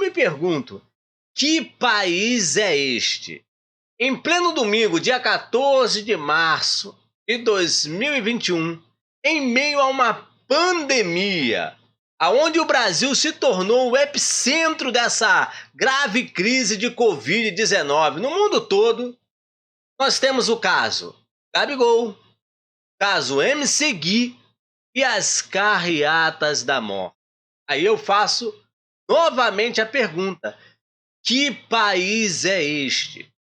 me pergunto, que país é este? Em pleno domingo, dia 14 de março de 2021, em meio a uma pandemia, aonde o Brasil se tornou o epicentro dessa grave crise de Covid-19 no mundo todo, nós temos o caso Gabigol, caso MC Gui e as carreatas da morte. Aí eu faço novamente a pergunta: que país é este?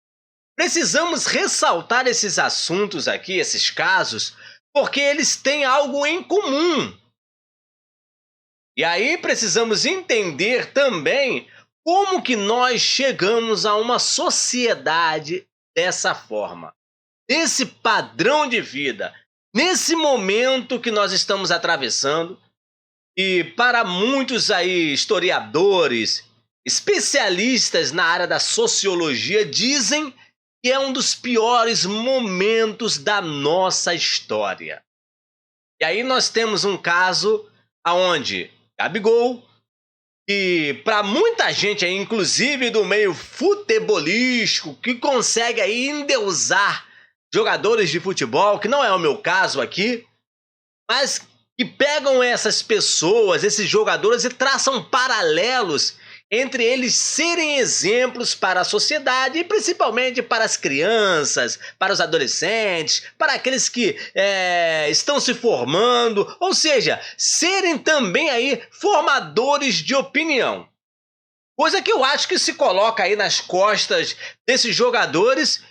Precisamos ressaltar esses assuntos aqui, esses casos, porque eles têm algo em comum. E aí precisamos entender também como que nós chegamos a uma sociedade dessa forma, nesse padrão de vida, nesse momento que nós estamos atravessando. E para muitos aí historiadores, especialistas na área da sociologia, dizem que é um dos piores momentos da nossa história. E aí nós temos um caso aonde Gabigol, que para muita gente aí, inclusive do meio futebolístico, que consegue aí endeusar jogadores de futebol, que não é o meu caso aqui, mas que pegam essas pessoas, esses jogadores, e traçam paralelos entre eles serem exemplos para a sociedade e principalmente para as crianças, para os adolescentes, para aqueles que estão se formando, ou seja, serem também aí formadores de opinião. Coisa que eu acho que se coloca aí nas costas desses jogadores,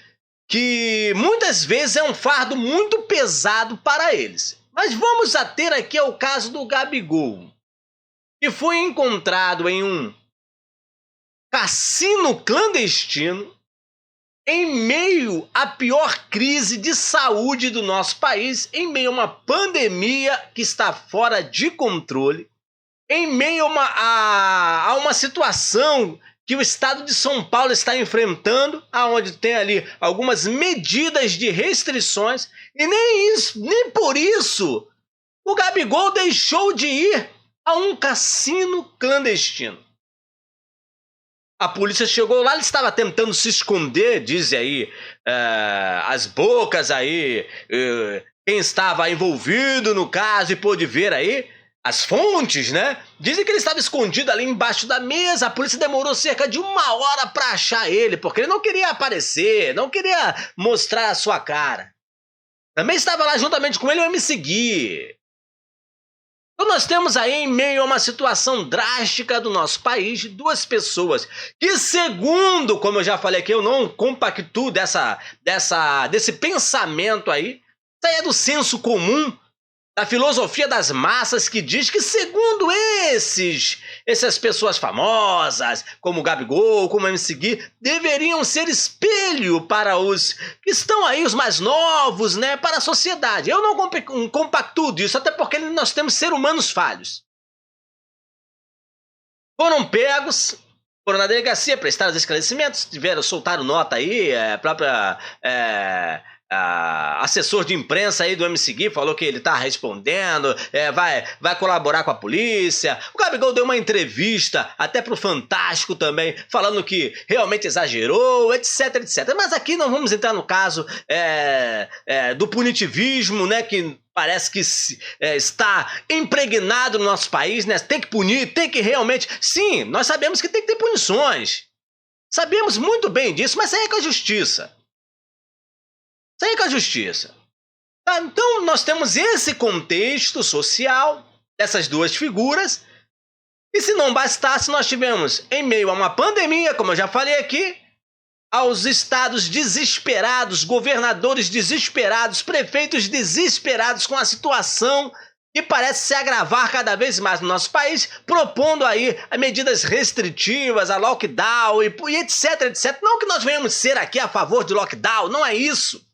que muitas vezes é um fardo muito pesado para eles. Mas vamos ater aqui ao caso do Gabigol, que foi encontrado em um cassino clandestino em meio à pior crise de saúde do nosso país, em meio a uma pandemia que está fora de controle, em meio a uma situação que o estado de São Paulo está enfrentando, aonde tem ali algumas medidas de restrições, e nem por isso o Gabigol deixou de ir a um cassino clandestino. A polícia chegou lá, ele estava tentando se esconder, dizem aí as bocas aí, quem estava envolvido no caso e pôde ver aí, as fontes, né? Dizem que ele estava escondido ali embaixo da mesa. A polícia demorou cerca de 1 hora para achar ele, porque ele não queria aparecer, não queria mostrar a sua cara. Também estava lá juntamente com ele o MC Gui. Então nós temos aí, em meio a uma situação drástica do nosso país, duas pessoas que, segundo, como eu já falei aqui, eu não compactuo desse pensamento aí. Isso aí é do senso comum, da filosofia das massas, que diz que, segundo essas pessoas famosas, como o Gabigol, como o MC Gui, deveriam ser espelho para os que estão aí, os mais novos, né, para a sociedade. Eu não compactuo disso, até porque nós temos seres humanos falhos. Foram pegos, foram na delegacia, prestaram os esclarecimentos, soltaram nota aí, assessor de imprensa aí do MC Gui falou que ele tá respondendo, vai colaborar com a polícia. O Gabigol deu uma entrevista até pro Fantástico também, falando que realmente exagerou, etc, etc. Mas aqui não vamos entrar no caso do punitivismo, né, que parece que está impregnado no nosso país, né? Tem que punir, tem que realmente... Sim, nós sabemos que tem que ter punições. Sabemos muito bem disso, mas aí é com a justiça. Isso aí é com a justiça. Tá? Então, nós temos esse contexto social dessas duas figuras. E se não bastasse, nós tivemos, em meio a uma pandemia, como eu já falei aqui, aos estados desesperados, governadores desesperados, prefeitos desesperados com a situação que parece se agravar cada vez mais no nosso país, propondo aí medidas restritivas, a lockdown e etc, etc. Não que nós venhamos ser aqui a favor de lockdown, não é isso.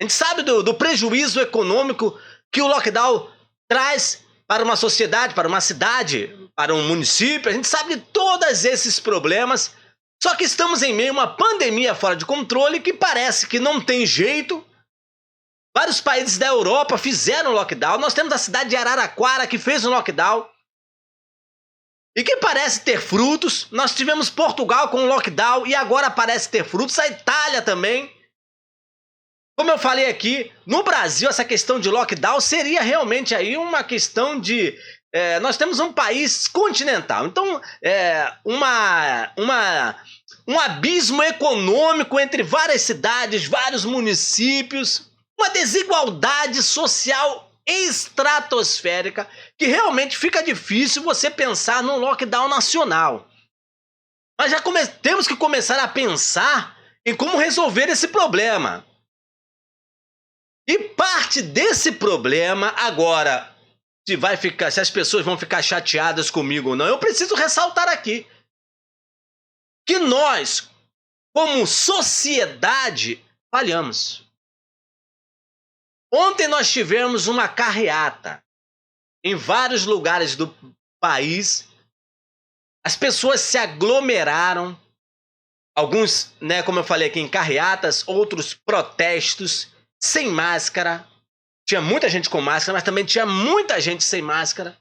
A gente sabe do prejuízo econômico que o lockdown traz para uma sociedade, para uma cidade, para um município. A gente sabe de todos esses problemas. Só que estamos em meio a uma pandemia fora de controle que parece que não tem jeito. Vários países da Europa fizeram lockdown. Nós temos a cidade de Araraquara que fez um lockdown. e que parece ter frutos. Nós tivemos Portugal com lockdown e agora parece ter frutos, a Itália também. Como eu falei aqui, no Brasil essa questão de lockdown seria realmente aí uma questão de... nós temos um país continental, então um abismo econômico entre várias cidades, vários municípios, uma desigualdade social estratosférica que realmente fica difícil você pensar num lockdown nacional. Mas já temos que começar a pensar em como resolver esse problema. E parte desse problema agora, se as pessoas vão ficar chateadas comigo ou não, eu preciso ressaltar aqui que nós, como sociedade, falhamos. Ontem nós tivemos uma carreata em vários lugares do país. As pessoas se aglomeraram, alguns, como eu falei aqui, em carreatas, outros protestos, sem máscara. Tinha muita gente com máscara, mas também tinha muita gente sem máscara,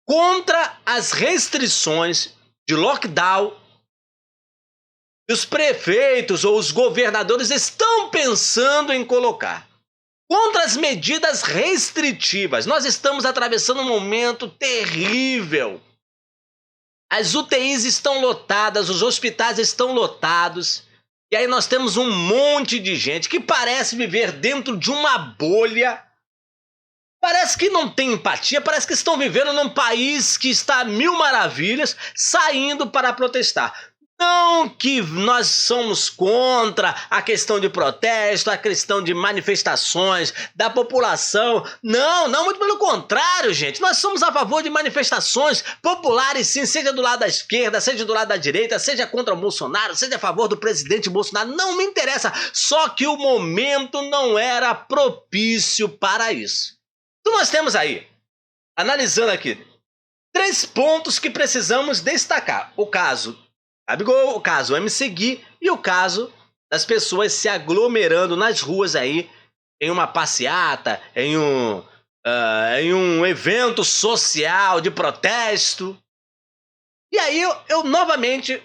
contra as restrições de lockdown que os prefeitos ou os governadores estão pensando em colocar. Contra as medidas restritivas. Nós estamos atravessando um momento terrível. As UTIs estão lotadas, os hospitais estão lotados. E aí nós temos um monte de gente que parece viver dentro de uma bolha. Parece que não tem empatia, parece que estão vivendo num país que está a mil maravilhas, saindo para protestar. Não que nós somos contra a questão de protesto, a questão de manifestações da população. Não, muito pelo contrário, gente. Nós somos a favor de manifestações populares, sim, seja do lado da esquerda, seja do lado da direita, seja contra o Bolsonaro, seja a favor do presidente Bolsonaro. Não me interessa, só que o momento não era propício para isso. Então nós temos aí, analisando aqui, 3 pontos que precisamos destacar. O caso Gabigol, o caso MC Gui e o caso das pessoas se aglomerando nas ruas aí em uma passeata, em um evento social de protesto. E aí eu novamente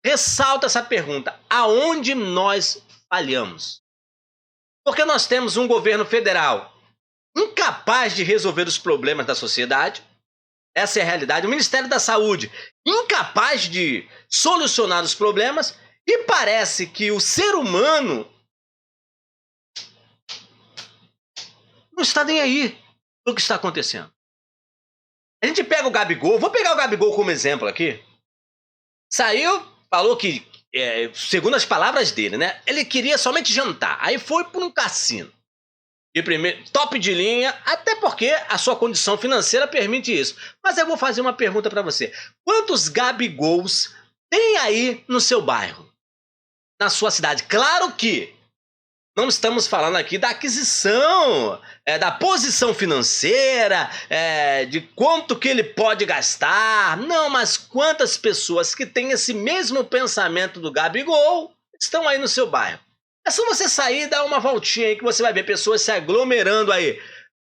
ressalto essa pergunta: aonde nós falhamos? Porque nós temos um governo federal incapaz de resolver os problemas da sociedade. Essa é a realidade. O Ministério da Saúde, incapaz de solucionar os problemas, e parece que o ser humano não está nem aí do que está acontecendo. A gente pega o Gabigol, vou pegar o Gabigol como exemplo aqui. Saiu, falou que, segundo as palavras dele, ele queria somente jantar. Aí foi para um cassino. De primeiro, top de linha, até porque a sua condição financeira permite isso. Mas eu vou fazer uma pergunta para você. Quantos Gabigols tem aí no seu bairro? Na sua cidade? Claro que não estamos falando aqui da aquisição, da posição financeira, de quanto que ele pode gastar. Não, mas quantas pessoas que têm esse mesmo pensamento do Gabigol estão aí no seu bairro? É só você sair e dar uma voltinha aí que você vai ver pessoas se aglomerando aí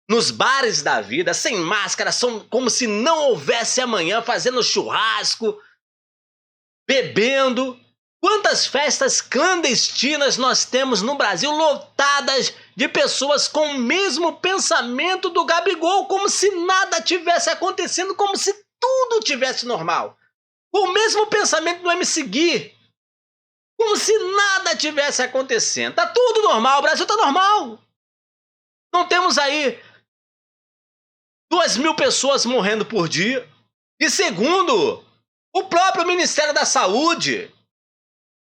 nos bares da vida, sem máscara, como se não houvesse amanhã, fazendo churrasco, bebendo. Quantas festas clandestinas nós temos no Brasil, lotadas de pessoas com o mesmo pensamento do Gabigol, como se nada tivesse acontecendo, como se tudo tivesse normal. O mesmo pensamento do MC Gui, como se nada tivesse acontecendo. Tá tudo normal, o Brasil tá normal. Não temos aí 2.000 pessoas morrendo por dia. E segundo o próprio Ministério da Saúde,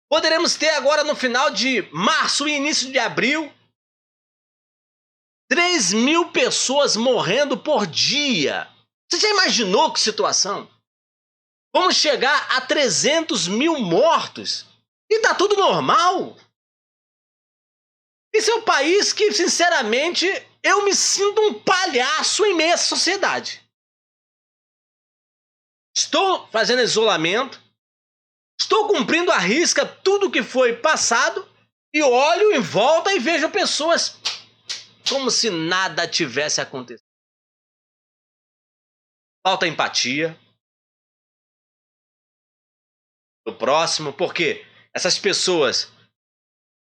poderemos ter agora no final de março e início de abril 3.000 pessoas morrendo por dia. Você já imaginou que situação? Vamos chegar a 300.000 mortos. E tá tudo normal. Esse é um país que, sinceramente, eu me sinto um palhaço em meio à sociedade. Estou fazendo isolamento, estou cumprindo à risca tudo que foi passado e olho em volta e vejo pessoas como se nada tivesse acontecido. Falta empatia, do próximo, porque essas pessoas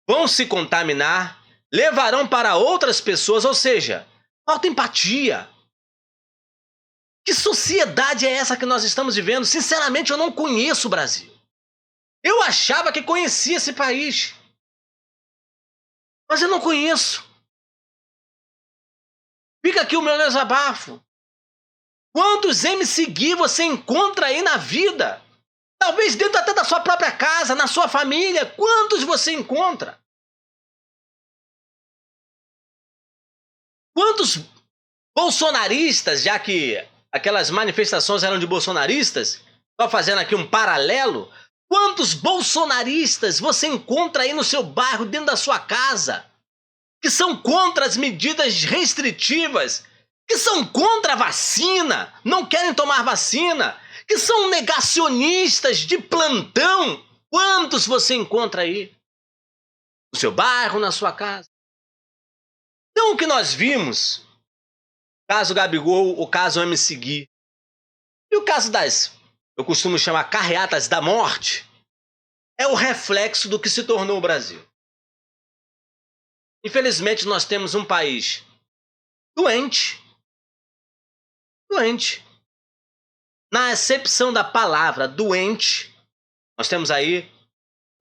vão se contaminar, levarão para outras pessoas, ou seja, falta empatia. Que sociedade é essa que nós estamos vivendo? Sinceramente, eu não conheço o Brasil. Eu achava que conhecia esse país, mas eu não conheço. Fica aqui o meu desabafo. Quantos MC Gui você encontra aí na vida? Talvez dentro até da sua própria casa, na sua família. Quantos você encontra? Quantos bolsonaristas, já que aquelas manifestações eram de bolsonaristas, só fazendo aqui um paralelo, quantos bolsonaristas você encontra aí no seu bairro, dentro da sua casa, que são contra as medidas restritivas, que são contra a vacina, não querem tomar vacina, que são negacionistas de plantão? Quantos você encontra aí? No seu bairro, na sua casa? Então o que nós vimos, o caso Gabigol, o caso MC Gui, e o caso das, eu costumo chamar carreatas da morte, é o reflexo do que se tornou o Brasil. Infelizmente nós temos um país doente. Na acepção da palavra doente, nós temos aí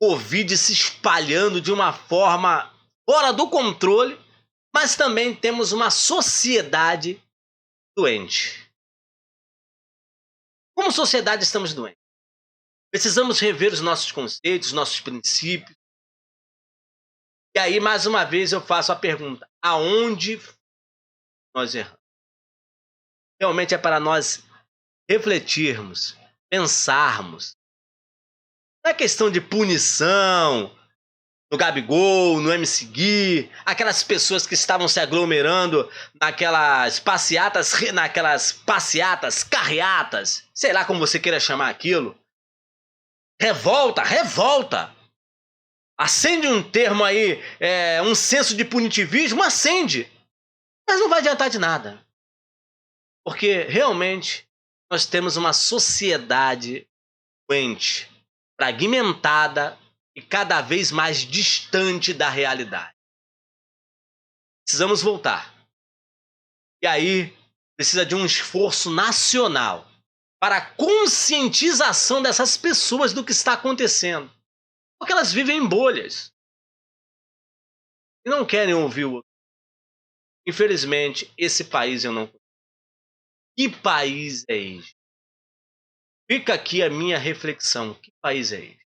Covid se espalhando de uma forma fora do controle, mas também temos uma sociedade doente. Como sociedade estamos doentes. Precisamos rever os nossos conceitos, os nossos princípios. E aí, mais uma vez, eu faço a pergunta: aonde nós erramos? Realmente é para nós refletirmos, pensarmos. Não é questão de punição no Gabigol, no MC Gui, aquelas pessoas que estavam se aglomerando naquelas passeatas, carreatas, sei lá como você queira chamar aquilo. Revolta. Acende um termo aí, um senso de punitivismo, acende. Mas não vai adiantar de nada. Porque realmente nós temos uma sociedade doente, fragmentada e cada vez mais distante da realidade. Precisamos voltar. E aí precisa de um esforço nacional para a conscientização dessas pessoas do que está acontecendo. Porque elas vivem em bolhas e não querem ouvir o outro. Infelizmente, esse país eu não conheço. Que país é este? Fica aqui a minha reflexão. Que país é este?